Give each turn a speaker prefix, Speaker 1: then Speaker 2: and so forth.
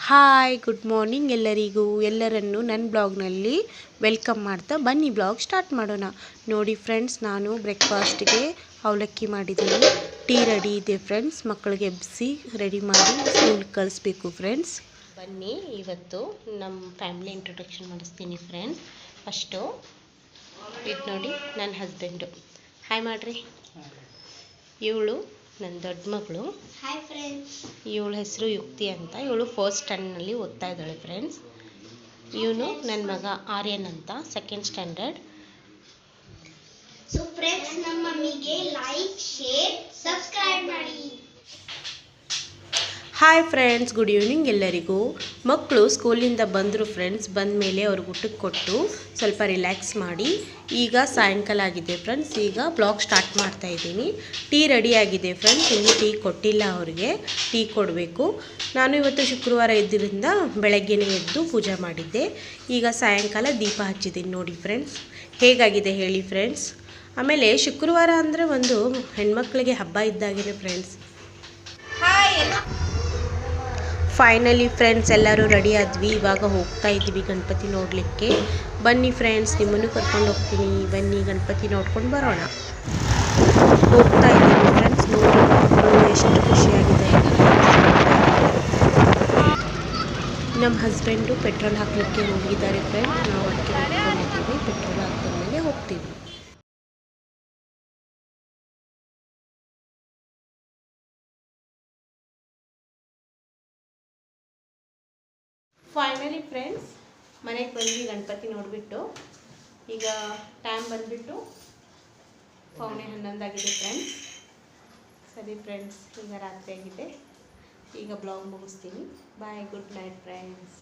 Speaker 1: Hi good morning ಎಲ್ಲರಿಗೂ. ಎಲ್ಲರನ್ನು ನನ್ನ ಬ್ಲಾಗ್ನಲ್ಲಿ ವೆಲ್ಕಮ್ ಮಾಡ್ತಾ ಬನ್ನಿ ಬ್ಲಾಗ್ ಸ್ಟಾರ್ಟ್ ಮಾಡೋಣ. ನೋಡಿ ಫ್ರೆಂಡ್ಸ್, ನಾನು ಬ್ರೇಕ್ಫಾಸ್ಟ್ಗೆ ಅವಲಕ್ಕಿ ಮಾಡಿದ್ದೀನಿ. ಟೀ ರೆಡಿ ಇದೆ ಫ್ರೆಂಡ್ಸ್. ಮಕ್ಕಳಿಗೆ ಎಬ್ಬಿಸಿ ರೆಡಿ ಮಾಡಿ ಸ್ಕೂಲ್ಗೆ ಕಳಿಸ್ಬೇಕು ಫ್ರೆಂಡ್ಸ್. ಬನ್ನಿ ಇವತ್ತು ನಮ್ಮ ಫ್ಯಾಮಿಲಿ ಇಂಟ್ರೊಡಕ್ಷನ್ ಮಾಡಿಸ್ತೀನಿ ಫ್ರೆಂಡ್ಸ್. ಫಸ್ಟು ಇದು ನೋಡಿ ನನ್ನ ಹಸ್ಬೆಂಡು. ಹಾಯ್ ಮಾಡಿರಿ. ಇವಳು ನನ್ನ ದೊಡ್ಡ ಮಗಳು.
Speaker 2: Hi friends.
Speaker 1: ಇವಳ ಹೆಸರು ಯುಕ್ತಿ ಅಂತ. ಇವಳು ಫಸ್ಟ್ ಸ್ಟ್ಯಾಂಡರ್ಡ್ನಲ್ಲಿ ಓದ್ತಾ ಇದ್ದಾಳೆ ಫ್ರೆಂಡ್ಸ್. ಇವನು ನನ್ನ ಮಗ ಆರ್ಯನ್ ಅಂತ, ಸೆಕೆಂಡ್ ಸ್ಟ್ಯಾಂಡರ್ಡ್.
Speaker 2: ಸೊ ಫ್ರೆಂಡ್ಸ್, ನಮ್ಮ ಮಮ್ಮಿಗೆ ಲೈಕ್, ಶೇರ್, ಸಬ್ಸ್ಕ್ರೈಬ್ ಮಾಡಿ.
Speaker 1: ಹಾಯ್ ಫ್ರೆಂಡ್ಸ್, ಗುಡ್ ಈವ್ನಿಂಗ್ ಎಲ್ಲರಿಗೂ. ಮಕ್ಕಳು ಸ್ಕೂಲಿಂದ ಬಂದರು ಫ್ರೆಂಡ್ಸ್. ಬಂದ ಮೇಲೆ ಅವ್ರಿಗೆ ಊಟಕ್ಕೆ ಕೊಟ್ಟು ಸ್ವಲ್ಪ ರಿಲ್ಯಾಕ್ಸ್ ಮಾಡಿ ಈಗ ಸಾಯಂಕಾಲ ಆಗಿದೆ ಫ್ರೆಂಡ್ಸ್. ಈಗ ಬ್ಲಾಗ್ ಸ್ಟಾರ್ಟ್ ಮಾಡ್ತಾ ಇದ್ದೀನಿ. ಟೀ ರೆಡಿ ಆಗಿದೆ ಫ್ರೆಂಡ್ಸ್. ಇನ್ನೂ ಟೀ ಕೊಟ್ಟಿಲ್ಲ ಅವ್ರಿಗೆ, ಟೀ ಕೊಡಬೇಕು. ನಾನು ಇವತ್ತು ಶುಕ್ರವಾರ ಇದ್ದರಿಂದ ಬೆಳಗ್ಗೆನೇ ಎದ್ದು ಪೂಜೆ ಮಾಡಿದ್ದೆ. ಈಗ ಸಾಯಂಕಾಲ ದೀಪ ಹಚ್ಚಿದ್ದೀನಿ ನೋಡಿ ಫ್ರೆಂಡ್ಸ್. ಹೇಗಾಗಿದೆ ಹೇಳಿ ಫ್ರೆಂಡ್ಸ್. ಆಮೇಲೆ ಶುಕ್ರವಾರ ಅಂದರೆ ಒಂದು ಹೆಣ್ಮಕ್ಳಿಗೆ ಹಬ್ಬ ಇದ್ದಾಗಿದೆ ಫ್ರೆಂಡ್ಸ್. ಫೈನಲಿ ಫ್ರೆಂಡ್ಸ್ ಎಲ್ಲರೂ ರೆಡಿ ಆದ್ವಿ. ಇವಾಗ ಹೋಗ್ತಾ ಇದ್ವಿ ಗಣಪತಿ ನೋಡಲಿಕ್ಕೆ. ಬನ್ನಿ ಫ್ರೆಂಡ್ಸ್, ನಿಮ್ಮನ್ನು ಕರ್ಕೊಂಡು ಹೋಗ್ತೀನಿ. ಬನ್ನಿ ಗಣಪತಿ ನೋಡ್ಕೊಂಡು ಬರೋಣ. ಹೋಗ್ತಾ ಇದ್ದೀವಿ ಫ್ರೆಂಡ್ಸ್. ನೋಡಿ ಎಷ್ಟು ಖುಷಿಯಾಗಿದೆ. ನಮ್ಮ ಹಸ್ಬೆಂಡು ಪೆಟ್ರೋಲ್ ಹಾಕಲಿಕ್ಕೆ ಹೋಗಿದ್ದಾರೆ ಫ್ರೆಂಡ್ಸ್. ನಾವು ಅದಕ್ಕೆ ಹೋಗ್ಕೊಂಡಿದ್ದೀವಿ. ಪೆಟ್ರೋಲ್ ಹಾಕಿದ ಮೇಲೆ ಹೋಗ್ತೀವಿ. ಫೈನಲಿ ಫ್ರೆಂಡ್ಸ್ ಮನೆಗೆ ಬಂದ್ವಿ ಗಣಪತಿ ನೋಡಿಬಿಟ್ಟು. ಈಗ ಟೈಮ್ ಬಂದುಬಿಟ್ಟು 10:11 ಆಗಿದೆ ಫ್ರೆಂಡ್ಸ್. ಸರಿ ಫ್ರೆಂಡ್ಸ್, ಈಗ ರಾತ್ರಿ ಆಗಿದೆ. ಈಗ ಬ್ಲಾಗ್ ಮುಗಿಸ್ತೀನಿ. ಬಾಯ್, ಗುಡ್ ನೈಟ್ ಫ್ರೆಂಡ್ಸ್.